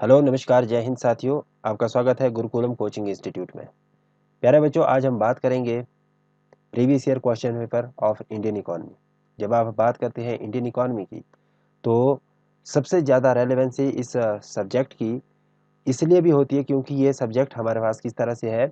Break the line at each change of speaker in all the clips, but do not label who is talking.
Hello नमस्कार जय हिंद साथियों। आपका स्वागत है गुरुकुलम कोचिंग इंस्टीट्यूट में। प्यारे बच्चों, आज हम बात करेंगे previous year question paper of Indian economy. जब आप बात करते हैं इंडियन इकोनॉमी की तो सबसे ज़्यादा रेलेवेंसी इस सब्जेक्ट की इसलिए भी होती है क्योंकि ये सब्जेक्ट हमारे पास किस तरह से है,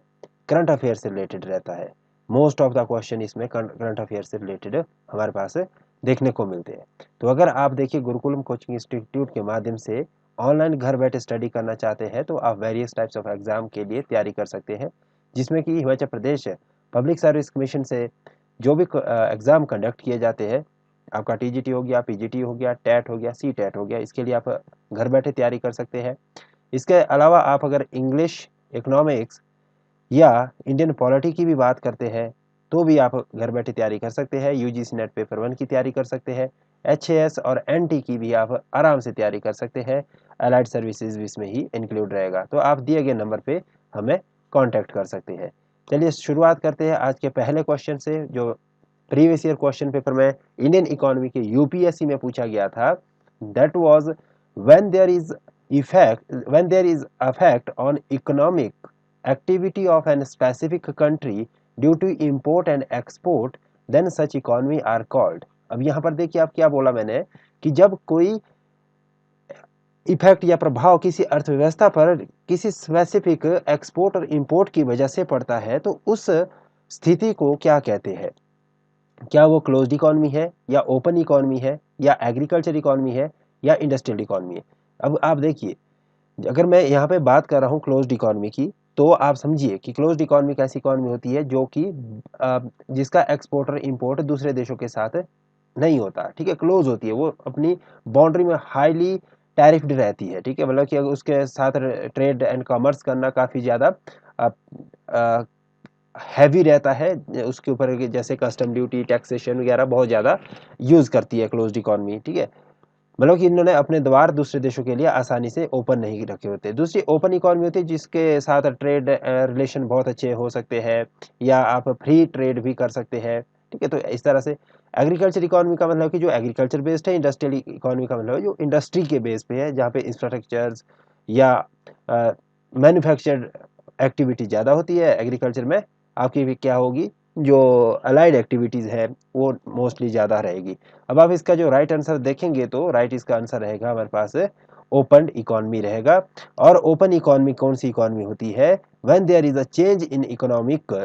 करंट अफेयर से रिलेटेड रहता है। मोस्ट ऑफ द क्वेश्चन इसमें करंट अफेयर से रिलेटेड हमारे पास देखने को मिलते हैं। तो अगर आप देखिए गुरुकुलम कोचिंग इंस्टीट्यूट के माध्यम से ऑनलाइन घर बैठे स्टडी करना चाहते हैं तो आप वेरियस टाइप्स ऑफ एग्जाम के लिए तैयारी कर सकते हैं, जिसमें कि Himachal Pradesh public service commission से जो भी एग्ज़ाम कंडक्ट किए जाते हैं, आपका टीजीटी हो गया, पीजीटी हो गया, टेट हो गया, सी टेट हो गया, इसके लिए आप घर बैठे तैयारी कर सकते हैं। इसके अलावा आप अगर इंग्लिश, इकोनॉमिक्स या इंडियन पॉलिटी की भी बात करते हैं तो भी आप घर बैठे तैयारी कर सकते हैं। यूजीसी नेट पेपर 1 की तैयारी कर सकते हैं। एचएएस और एनटी की भी आप आराम से तैयारी कर सकते हैं। अलाइड सर्विसेज भी इसमें ही इंक्लूड रहेगा। तो आप दिए गए नंबर पे हमें कांटेक्ट कर सकते हैं। चलिए शुरुआत करते हैं आज के पहले क्वेश्चन से, जो प्रीवियस ईयर क्वेश्चन पेपर में इंडियन इकोनॉमी के यूपीएससी में पूछा गया था। That was when there is effect on economic activity of an specific country due to import and export, then such economy are called। अब यहाँ पर देखिए आप क्या बोला मैंने कि जब कोई इफेक्ट या प्रभाव किसी अर्थव्यवस्था पर किसी स्पेसिफिक एक्सपोर्ट और इंपोर्ट की वजह से पड़ता है तो उस स्थिति को क्या कहते हैं। क्या वो क्लोज्ड इकोनॉमी है या ओपन इकोनॉमी है या एग्रीकल्चर इकोनॉमी है या इंडस्ट्रियल इकोनॉमी है। अब आप देखिए, अगर मैं यहाँ पे बात कर रहा हूँ क्लोज्ड इकोनॉमी की, तो आप समझिए कि क्लोज्ड इकोनॉमी कैसी इकोनॉमी होती है जो कि जिसका एक्सपोर्ट और इंपोर्ट दूसरे देशों के साथ नहीं होता। ठीक है, क्लोज होती है, वो अपनी बाउंड्री में हाईली टैरिफ्ड रहती है। ठीक है, मतलब कि उसके साथ ट्रेड एंड कॉमर्स करना काफ़ी ज़्यादा हैवी रहता है। उसके ऊपर जैसे कस्टम ड्यूटी, टैक्सेशन वगैरह बहुत ज़्यादा यूज़ करती है क्लोज्ड इकोनॉमी। ठीक है, मतलब कि इन्होंने अपने द्वार दूसरे देशों के लिए आसानी से ओपन नहीं रखे होते। दूसरी ओपन इकोनॉमी होती है जिसके साथ ट्रेड रिलेशन बहुत अच्छे हो सकते हैं या आप फ्री ट्रेड भी कर सकते हैं। ठीक है, तो इस तरह से एग्रीकल्चर इकोनॉमी का मतलब कि जो एग्रीकल्चर बेस्ड है। इंडस्ट्रियल इकोनॉमी का मतलब जो इंडस्ट्री के बेस पे है, जहाँ पे इंफ्रास्ट्रक्चर्स या मैन्युफैक्चर्ड एक्टिविटी ज़्यादा होती है। एग्रीकल्चर में आपकी भी क्या होगी, जो अलाइड एक्टिविटीज़ है वो मोस्टली ज़्यादा रहेगी। अब आप इसका जो राइट आंसर देखेंगे तो राइट इसका आंसर रहेगा हमारे पास ओपन इकोनॉमी रहेगा। और ओपन इकोनॉमी कौन सी इकोनॉमी होती है, when there is a change in economic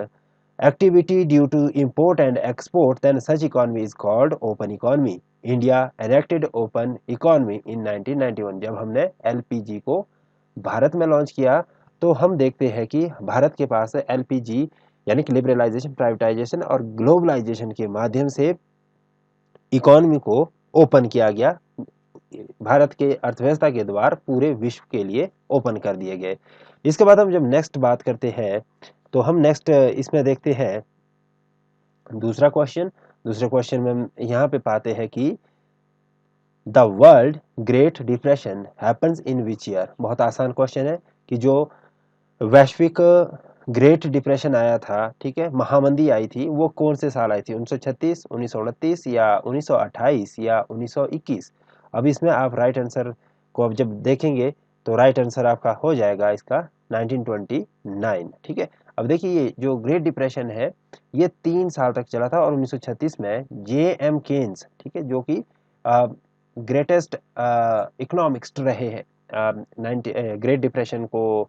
activity due to import and export, then such economy is called open economy। India enacted open economy in 1991। जब हमने LPG को भारत में launch किया तो हम देखते हैं कि भारत के पास एलपीजी यानी कि लिबरलाइजेशन, प्राइवेटाइजेशन और ग्लोबलाइजेशन के माध्यम से इकोनॉमी को ओपन किया गया। भारत के अर्थव्यवस्था के द्वार पूरे विश्व के लिए ओपन कर दिए गए। इसके बाद हम जब नेक्स्ट बात करते हैं तो हम नेक्स्ट इसमें देखते हैं दूसरा क्वेश्चन। दूसरे क्वेश्चन में हम यहाँ पे पाते हैं कि the world great depression happens in which year. बहुत आसान क्वेश्चन है कि जो वैश्विक ग्रेट डिप्रेशन आया था, ठीक है, महामंदी आई थी, वो कौन से साल आई थी, 1936, 1929 या 1928 या 1921। अब इसमें आप राइट आंसर को अब जब देखेंगे तो राइट आंसर आपका हो जाएगा इसका 1929। ठीक है, अब देखिए ये जो ग्रेट डिप्रेशन है ये 3 साल तक चला था और 1936 में जे.एम. केन्स, ठीक है, जो कि ग्रेटेस्ट इकोनॉमिक्स रहे हैं ग्रेट डिप्रेशन को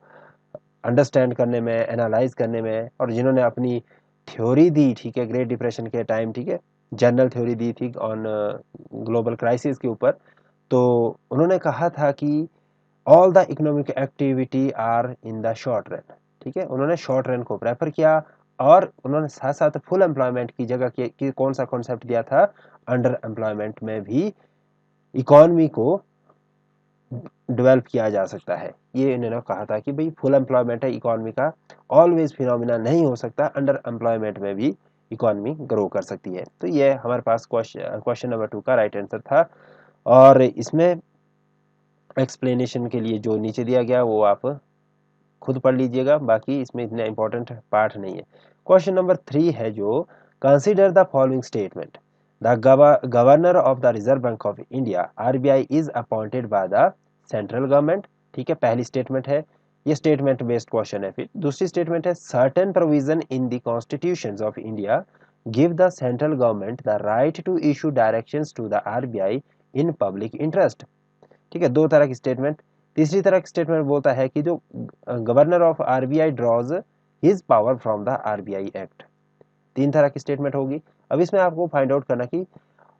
अंडरस्टैंड करने में, एनालाइज करने में, और जिन्होंने अपनी थ्योरी दी, ठीक है, ग्रेट डिप्रेशन के टाइम, ठीक है, जनरल थ्योरी दी थी ऑन ग्लोबल क्राइसिस के ऊपर। तो उन्होंने कहा था कि all the economic activity are in the short run. ठीक है, उन्होंने शॉर्ट रन को प्रेफर किया और उन्होंने साथ साथ फुल एम्प्लॉयमेंट की जगह की कौन सा कॉन्सेप्ट दिया था, अंडर एम्प्लॉयमेंट में भी इकोनॉमी को डेवलप किया जा सकता है। ये इन्होंने कहा था कि भाई फुल एम्प्लॉयमेंट है इकोनॉमी का, ऑलवेज फिनोमिना नहीं हो सकता, अंडर एम्प्लॉयमेंट में भी इकोनॉमी ग्रो कर सकती है। तो ये हमारे पास क्वेश्चन नंबर 2 का राइट आंसर था। और इसमें एक्सप्लेनेशन के लिए जो नीचे दिया गया वो आप खुद पढ़ लीजिएगा, बाकी इसमें इतना इंपॉर्टेंट पार्ट नहीं है। क्वेश्चन नंबर 3 है जो consider the following statement. The governor of the reserve bank of India RBI is appointed by the central government, ठीक है, पहली स्टेटमेंट है, ये स्टेटमेंट बेस्ड क्वेश्चन है। फिर दूसरी स्टेटमेंट है, certain provision in the constitutions of India give the central government the right to issue directions to the RBI in public interest. ठीक है, दो तरह की स्टेटमेंट। तीसरी तरह की स्टेटमेंट बोलता है कि जो governor of RBI draws his power from the RBI act. तीन तरह की स्टेटमेंट होगी। अब इसमें आपको फाइंड आउट करना कि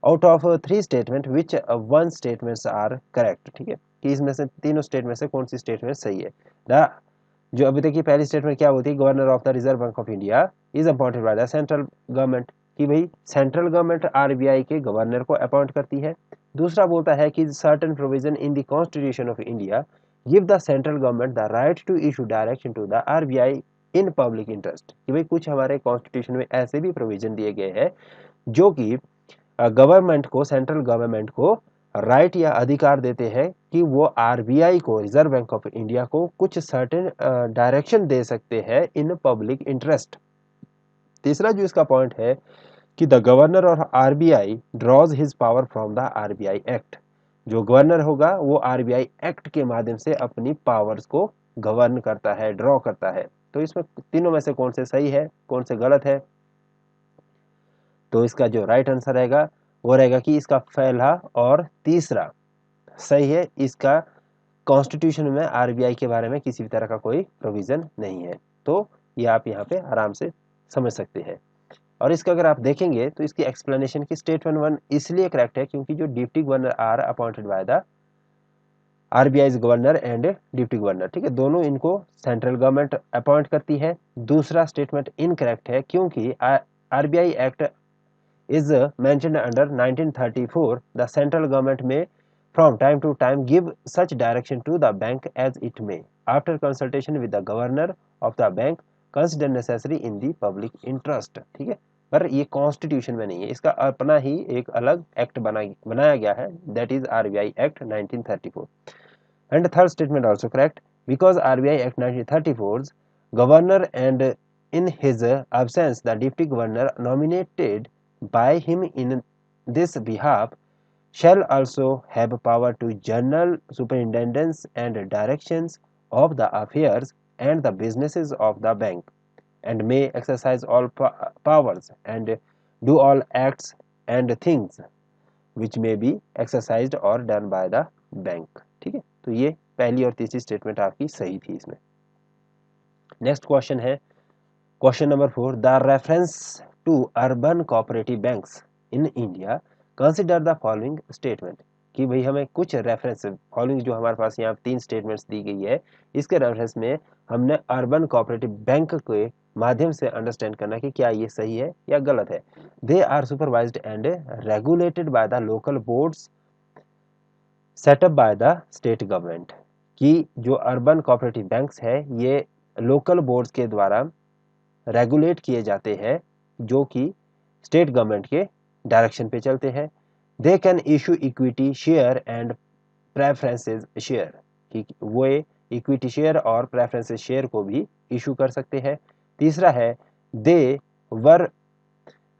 out of three statement which one statements are correct. ठीक है, कि इसमें से तीनों स्टेटमेंट से कौन सी स्टेटमेंट सही है। द जो अभी देखिए पहली स्टेटमेंट क्या होती है, governor of the reserve bank of India is appointed by the central government, कि भाई सेंट्रल गवर्नमेंट आरबीआई के गवर्नर को अपॉइंट करती है। दूसरा बोलता है कि certain provision in the constitution of India give the central government the right to issue direction to the RBI in public interest, कि भाई कुछ हमारे कॉन्स्टिट्यूशन में ऐसे भी प्रोविजन दिए गए हैं जो कि गवर्नमेंट को, सेंट्रल गवर्नमेंट को राइट या अधिकार देते हैं कि वो आरबीआई को, रिजर्व बैंक ऑफ इंडिया को कुछ सर्टेन डायरेक्शन दे सकते हैं इन पब्लिक इंटरेस्ट। तीसरा जो इसका पॉइंट है कि द गवर्नर और RBI draws his power from the RBI act, जो गवर्नर होगा वो आरबीआई एक्ट के माध्यम से अपनी पावर्स को गवर्न करता है, ड्रॉ करता है। तो इसमें तीनों में से कौन से सही है, कौन से गलत है? तो इसका जो राइट आंसर रहेगा वो रहेगा कि इसका पहला और तीसरा सही है। इसका कॉन्स्टिट्यूशन में आरबीआई के बारे में किसी भी तरह का कोई प्रोविजन नहीं है। तो ये आप यहाँ पे आराम से समझ सकते हैं। और इसका अगर आप देखेंगे तो इसकी एक्सप्लेनेशन की स्टेटमेंट वन इसलिए करेक्ट है क्योंकि जो deputy governor are appointed by the RBI governor and deputy governor, ठीक है, दोनों इनको सेंट्रल गवर्नमेंट अपॉइंट करती है। दूसरा स्टेटमेंट इनकरेक्ट है क्योंकि RBI act is mentioned under 1934. The central government may from time to time give such direction to the bank as it may after consultation with the governor of the bank consider necessary in the public interest। ठीक है, पर ये constitution में नहीं है, इसका अपना ही एक अलग एक्ट बनाया गया है, that is RBI act 1934। And third statement also correct because RBI act 1934 governor and in his absence the deputy governor nominated by him in this behalf shall also have power to general superintendence and directions of the affairs and the businesses of the bank and may exercise all powers and do all acts and things which may be exercised or done by the bank। ठीक है, तो ये पहली और तीसरी statement आपकी सही थी इसमें। नेक्स्ट क्वेश्चन है question number 4, the reference to urban cooperative banks in India consider the following statement, कि भाई हमें कुछ रेफरेंस, फॉलोइंग जो हमारे पास यहाँ 3 स्टेटमेंट्स दी गई है, इसके रेफरेंस में हमने अर्बन कोऑपरेटिव बैंक के माध्यम से अंडरस्टैंड करना कि क्या ये सही है या गलत है। They are supervised and regulated by the local boards set up by the state government, कि जो अर्बन कोऑपरेटिव बैंक्स है ये लोकल बोर्ड्स के द्वारा रेगुलेट किए जाते हैं जो कि स्टेट गवर्नमेंट के डायरेक्शन पे चलते हैं। They can issue equity share and preferences share, कि वो इक्विटी शेयर और प्रेफरेंसेस शेयर को भी इशू कर सकते हैं। तीसरा है they were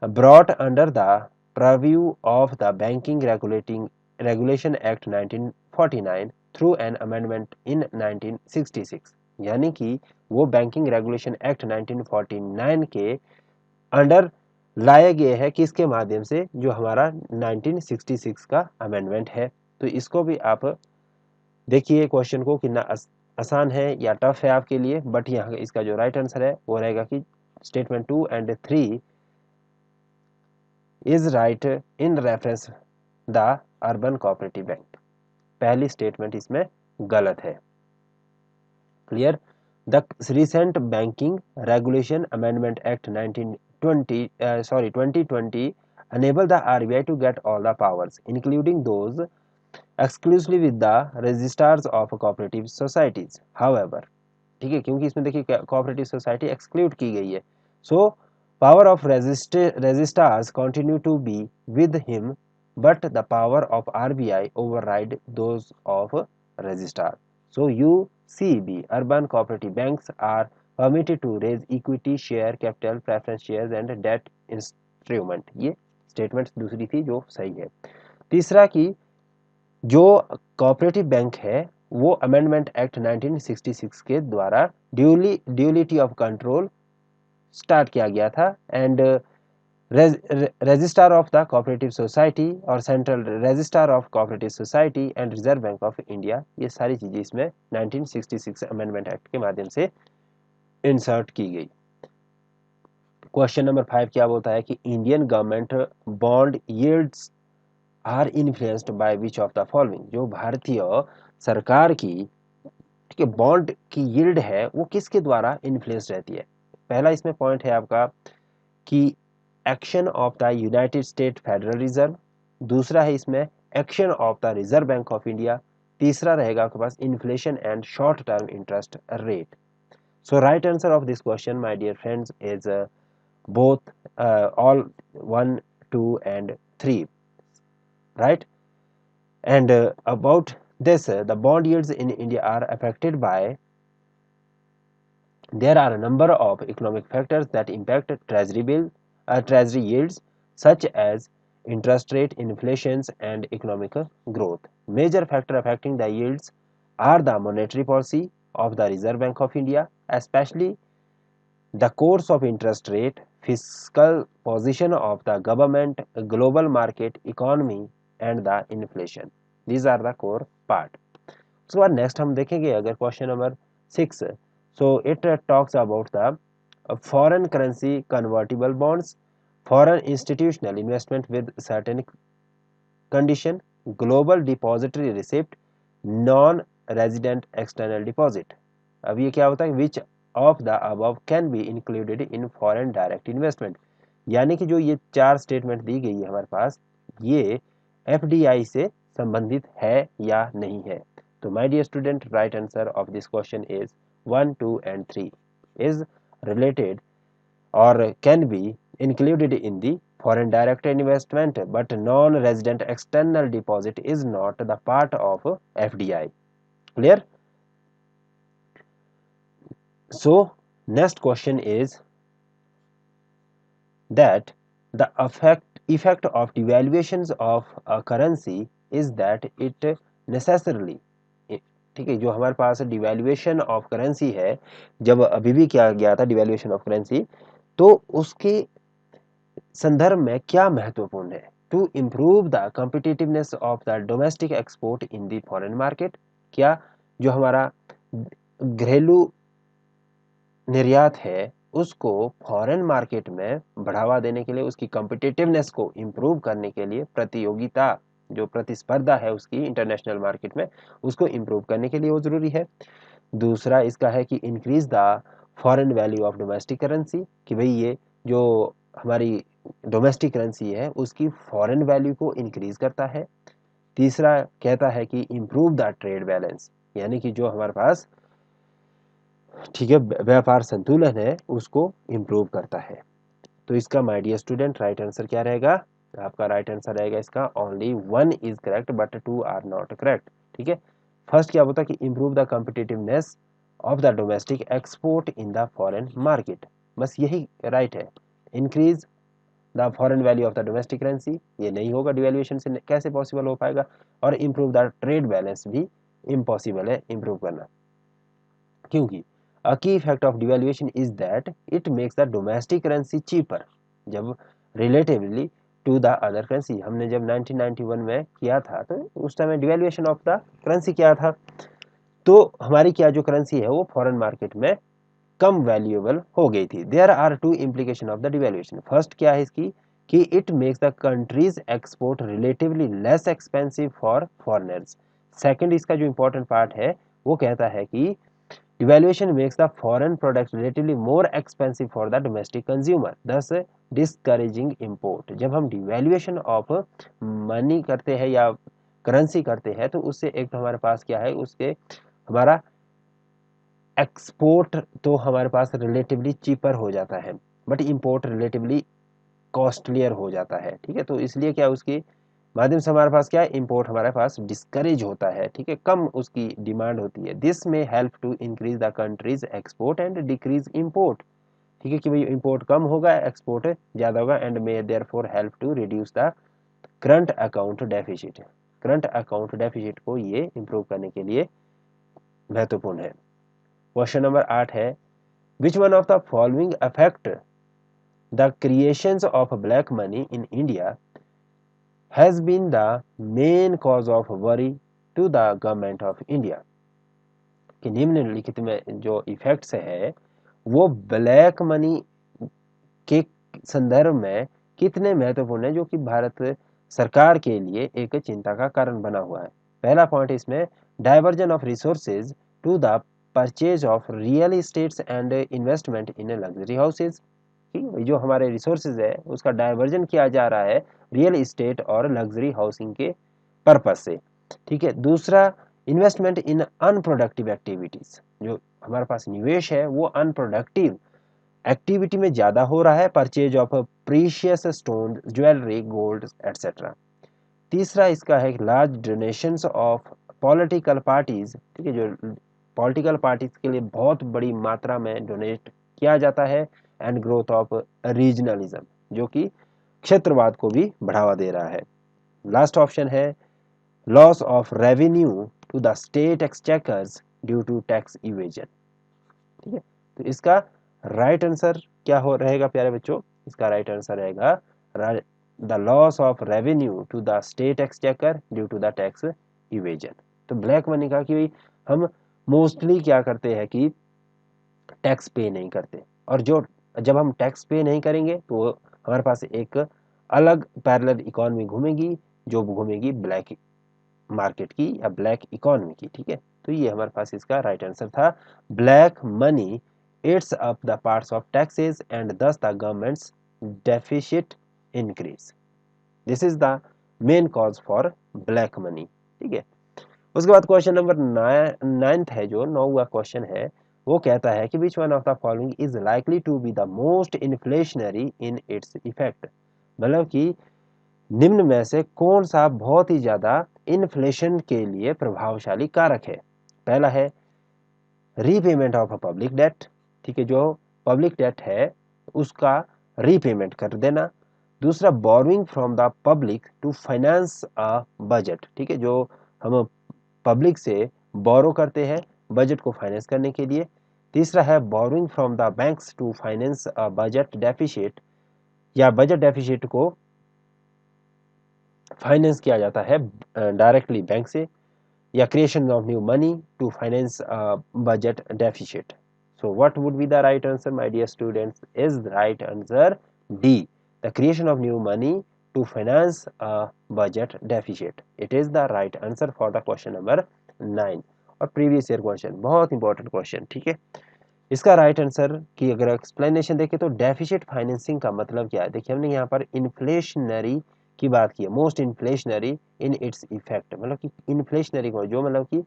brought under the preview of the banking regulation act 1949 through an amendment in 1966, यानी कि वो बैंकिंग रेगुलेशन एक्ट 1949 के अंडर लाए गए हैं, किसके माध्यम से, जो हमारा 1966 का अमेंडमेंट है। तो इसको भी आप देखिए क्वेश्चन को कितना आसान है या टफ है आपके लिए, बट यहाँ इसका जो राइट आंसर है वो रहेगा कि statement 2 and 3 is right in reference the urban cooperative bank. पहली स्टेटमेंट इसमें गलत है। Clear? The recent banking regulation amendment act 2020 enable the RBI to get all the powers including those exclusively with the registrars of cooperative societies however, ठीक है, क्योंकि इसमें देखिए cooperative society exclude की गई है, so power of registrars continue to be with him but the power of RBI override those of registrar. So UCB, urban cooperative banks are permitted to raise equity, share capital, preference shares and debt instrument। ये statement दूसरी थी जो सही है। तीसरा कि जो cooperative bank है वो अमेंडमेंट एक्ट 1966 के द्वारा ड्यूलिटी ऑफ कंट्रोल स्टार्ट किया गया था and registrar of the cooperative society और central registrar of cooperative society and reserve bank of India, ये सारी चीजें इसमें 1966 अमेंडमेंट एक्ट के माध्यम से इंसर्ट की गई। क्वेश्चन नंबर 5 क्या बोलता है कि Indian government bond yields are influenced by which of the following, जो भारतीय सरकार की, ठीक है, बॉन्ड की यील्ड है वो किसके द्वारा इन्फ्लुएंस रहती है। पहला इसमें पॉइंट है आपका कि action of the United State federal reserve, दूसरा है इसमें action of the reserve bank of India, तीसरा रहेगा आपके पास inflation and short term interest rate. So right answer of this question my dear friends is both all 1, 2 and 3, right? And about this, the bond yields in India are affected by, there are a number of economic factors that impact treasury yields such as interest rate, inflations and economic growth. Major factor affecting the yields are the monetary policy of the Reserve Bank of India, especially the course of interest rate, fiscal position of the government, global market economy and the inflation. These are the core part. उसके बाद next हम देखेंगे अगर question number 6, so it talks about the foreign currency convertible bonds, foreign institutional investment with certain condition, global depository receipt, non resident external deposit. अब ये क्या होता है, विच of the above can be included in foreign direct investment, यानी कि जो ये 4 statement दी गई है हमारे पास, ये एफडीआई से संबंधित है या नहीं है। तो my dear student, right answer of this question is 1, 2 and 3 is related or can be included in the foreign direct investment, but non-resident external deposit is not the part of FDI. Clear? So next question is that the effect of devaluations of a currency is that it necessarily, ठीक है, जो हमारे पास devaluation of currency है, जब अभी भी किया गया था डिवैल्यूएशन ऑफ करेंसी, तो उसके संदर्भ में क्या महत्वपूर्ण है, to improve the competitiveness of the domestic export in the foreign market, क्या जो हमारा घरेलू निर्यात है उसको फॉरेन मार्केट में बढ़ावा देने के लिए, उसकी कॉम्पिटिटिवनेस को इम्प्रूव करने के लिए, प्रतियोगिता जो प्रतिस्पर्धा है उसकी इंटरनेशनल मार्केट में उसको इम्प्रूव करने के लिए वो जरूरी है। दूसरा इसका है कि increase the foreign value of domestic currency, कि भाई ये जो हमारी डोमेस्टिक करेंसी है उसकी फॉरेन वैल्यू को इंक्रीज करता है। तीसरा कहता है कि इम्प्रूव द ट्रेड बैलेंस, यानी कि जो हमारे पास, ठीक है, व्यापार संतुलन है उसको इम्प्रूव करता है। तो इसका my dear student right answer क्या रहेगा, आपका राइट आंसर रहेगा इसका only 1 is correct but 2 are not correct. ठीक है, फर्स्ट क्या होता है कि improve the competitiveness of the domestic export in the foreign market, बस यही राइट है। Increase the foreign value of the domestic currency, ये नहीं होगा, डिवैल्यूएशन से कैसे पॉसिबल हो पाएगा। और इम्प्रूव द ट्रेड बैलेंस भी इम्पॉसिबल है इम्प्रूव करना, क्योंकि a key effect of devaluation is that it makes the domestic currency cheaper जब relatively to the other currency। हमने जब 1991 में किया था तो उस time devaluation of the currency क्या था, तो हमारी क्या जो करेंसी है वो फॉरेन मार्केट में कम वैल्यूएबल हो गई थी। There are 2 implication of the devaluation। First क्या है इसकी कि it makes the countries export relatively less expensive for foreigners. Second इसका जो इंपॉर्टेंट पार्ट है वो कहता है कि devaluation makes the foreign products relatively more expensive for the domestic consumer, thus discouraging import। जब हम devaluation of money करते हैं या करेंसी करते हैं तो उससे एक तो हमारे पास क्या है, उसके हमारा एक्सपोर्ट तो हमारे पास रिलेटिवली चीपर हो जाता है, बट इंपोर्ट रिलेटिवली कॉस्टलियर हो जाता है। ठीक है, तो इसलिए क्या उसकी माध्यम से हमारे पास क्या है, इंपोर्ट हमारे पास डिस्करेज होता है। ठीक है, कम उसकी डिमांड होती है। दिस में help to increase the countries export and decrease import. ठीक है, कि भाई इंपोर्ट कम होगा एक्सपोर्ट ज्यादा होगा, and may therefore help to reduce the current account deficit. Current account deficit को ये इंप्रूव करने के लिए महत्वपूर्ण है। क्वेश्चन नंबर 8 है which one of the following affect the creations of black money in India has been the main cause of worry to the government of India. कि निम्नलिखित में जो इफेक्ट्स है वो ब्लैक मनी के संदर्भ में कितने महत्वपूर्ण है, जो कि भारत सरकार के लिए एक चिंता का कारण बना हुआ है। पहला पॉइंट इसमें diversion of resources to the purchase of real estates and investment in luxury houses. ठीक है, जो हमारे रिसोर्सेज है उसका डाइवर्जन किया जा रहा है रियल इस्टेट और लग्जरी हाउसिंग के पर्पज से। ठीक है, दूसरा इन्वेस्टमेंट इन अनप्रोडक्टिव एक्टिविटीज, जो हमारे पास निवेश है वो अनप्रोडक्टिव एक्टिविटी में ज्यादा हो रहा है, purchase of precious stone, jewellery, gold etcetera. तीसरा इसका है large donations of political parties. ठीक है, जो पॉलिटिकल पार्टीज के लिए बहुत बड़ी मात्रा में डोनेट किया जाता है, एंड ग्रोथ ऑफ रीजनलिज्म, जो कि क्षेत्रवाद को भी बढ़ावा दे रहा है। लास्ट ऑप्शन है loss of revenue to the state exchequers due to tax evasion. ठीक है, तो इसका राइट आंसर क्या हो रहेगा प्यारे बच्चों? इसका राइट आंसर रहेगा the loss of revenue to the state exchequer due to the tax evasion. तो ब्लैक मनी का कि हम मोस्टली क्या करते हैं कि टैक्स पे नहीं करते, और जो जब हम टैक्स पे नहीं करेंगे तो हमारे पास एक अलग पैरेलल इकोनॉमी घूमेगी, जो घूमेगी ब्लैक मार्केट की या ब्लैक इकोनॉमी की। ठीक है, तो ये हमारे पास इसका राइट आंसर था। Black money eats up the parts of taxes and thus the government's deficit increase. This is the main cause for black money. ठीक है, उसके बाद क्वेश्चन नंबर 9 है, जो 9वां क्वेश्चन है, वो कहता है कि which one of the following is likely to be the most inflationary in its effect. मतलब कि निम्न में से कौन सा बहुत ही ज्यादा इन्फ्लेशन के लिए प्रभावशाली कारक है। पहला है रीपेमेंट ऑफ पब्लिक डेट। ठीक है, जो पब्लिक डेट है उसका रीपेमेंट कर देना। दूसरा borrowing from the public to finance a budget. ठीक है, जो हम पब्लिक से बोरो करते हैं बजट को फाइनेंस करने के लिए। तीसरा है borrowing from the banks to finance a budget deficit, या बजट डेफिसिट को फाइनेंस किया जाता है डायरेक्टली बैंक से, या creation of new money to finance a budget deficit. So what would be the right answer, my dear students? Is the right answer D, the creation of new money to finance a budget deficit. It is the right answer for the question number 9 और previous year question, बहुत important question। ठीक है, इसका right answer की अगर explanation देखें तो deficit financing का मतलब क्या है। देखिए हमने यहाँ पर इन्फ्लेशनरी की बात की है, most inflationary in its effect, मतलब कि इन्फ्लेशनरी को जो मतलब कि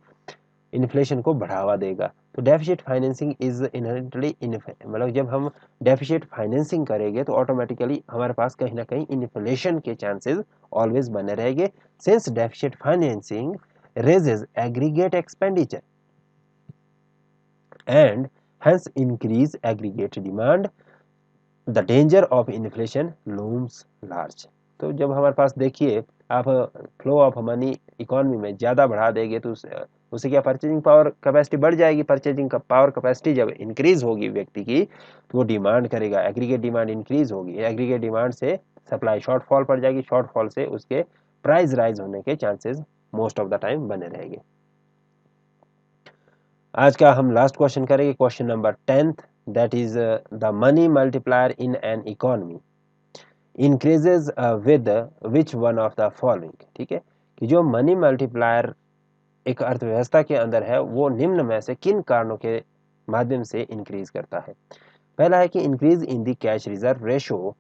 इन्फ्लेशन को बढ़ावा देगा। तो डेफिसिट फाइनेंसिंग इज इनहेरेंटली मतलब जब हम डेफिसिट फाइनेंसिंग करेंगे तो ऑटोमेटिकली हमारे पास कहीं ना कहीं इन्फ्लेशन के चांसेस ऑलवेज बने रहेंगे, since deficit financing raises aggregate expenditure and hence increase aggregate demand, the danger of inflation looms large। तो जब हमारे पास देखिए आप फ्लो ऑफ मनी इकोनॉमी में ज़्यादा बढ़ा देंगे तो उससे क्या परचेजिंग पावर कैपेसिटी बढ़ जाएगी। परचेजिंग का पावर कैपेसिटी जब इंक्रीज होगी व्यक्ति की तो वो डिमांड करेगा, एग्रीगेट डिमांड इंक्रीज होगी, एग्रीगेट डिमांड से सप्लाई शॉर्टफॉल पड़ जाएगी, शॉर्टफॉल से उसके प्राइस राइज होने के chances most of the time बने रहेंगे। आज का हम लास्ट क्वेश्चन करेंगे, question number 10th, that is the money multiplier in an economy increases with which one of the following. ठीक है, कि जो मनी मल्टीप्लायर एक अर्थव्यवस्था के अंदर है वो निम्न में से किन कारणों के माध्यम से इंक्रीज करता है। पहला है कि increase in the cash reserve ratio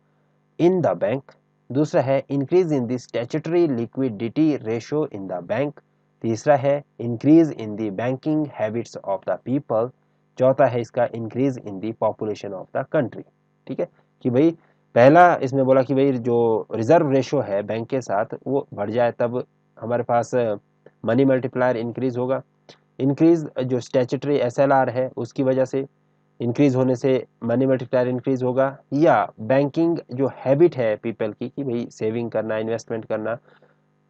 in the bank. दूसरा है increase in the statutory liquidity ratio in the bank. तीसरा है increase in the banking habits of the people. चौथा है इसका increase in the population of the country. ठीक है, कि भाई पहला इसमें बोला कि भाई जो रिजर्व रेशो है बैंक के साथ वो बढ़ जाए तब हमारे पास मनी मल्टीप्लायर इंक्रीज होगा। इंक्रीज जो स्टैट्यूटरी एसएलआर है उसकी वजह से इंक्रीज होने से मनी मल्टीप्लायर इंक्रीज होगा, या बैंकिंग जो हैबिट है पीपल की कि भाई सेविंग करना, इन्वेस्टमेंट करना,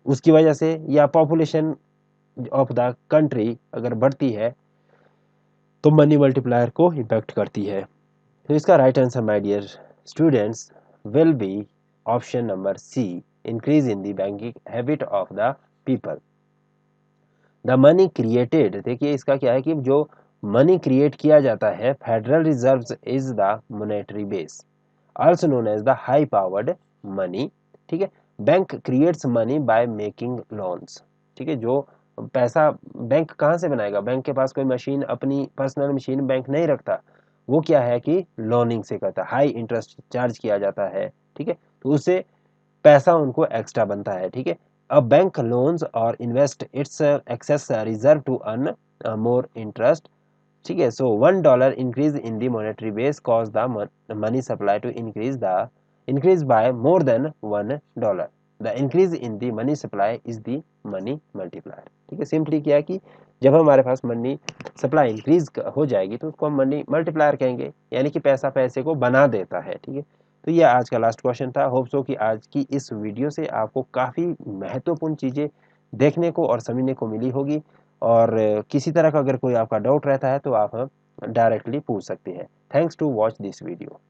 उसकी वजह से, या पॉपुलेशन ऑफ द कंट्री अगर बढ़ती है तो मनी मल्टीप्लायर को इम्पैक्ट करती है। तो इसका right answer my dear students will be option number C, increase in the banking habit of the people. The money created, देखिए इसका क्या है कि जो मनी क्रिएट किया जाता है, federal reserve is the monetary base also known as the high powered money. ठीक है, bank creates money by making loans. ठीक है, जो पैसा बैंक कहाँ से बनाएगा, बैंक के पास कोई मशीन, अपनी पर्सनल मशीन बैंक नहीं रखता, वो क्या है कि लोनिंग से करता है, हाई इंटरेस्ट चार्ज किया जाता है। ठीक है, तो उससे पैसा उनको एक्स्ट्रा बनता है। ठीक है, अ बैंक लोन्स और invest its excess reserve to earn more interest. ठीक है, so $1 increase in the monetary base cause the money supply to increase by more than $1। The increase in the money supply is the money multiplier. ठीक है, simply क्या है कि जब हमारे पास money supply increase हो जाएगी तो उसको हम मनी मल्टीप्लायर कहेंगे, यानी कि पैसा पैसे को बना देता है। ठीक है, तो ये आज का लास्ट क्वेश्चन था। होप सो कि आज की इस वीडियो से आपको काफ़ी महत्वपूर्ण चीज़ें देखने को और समझने को मिली होगी, और किसी तरह का अगर कोई आपका डाउट रहता है तो आप डायरेक्टली पूछ सकते हैं। Thanks to watch this video.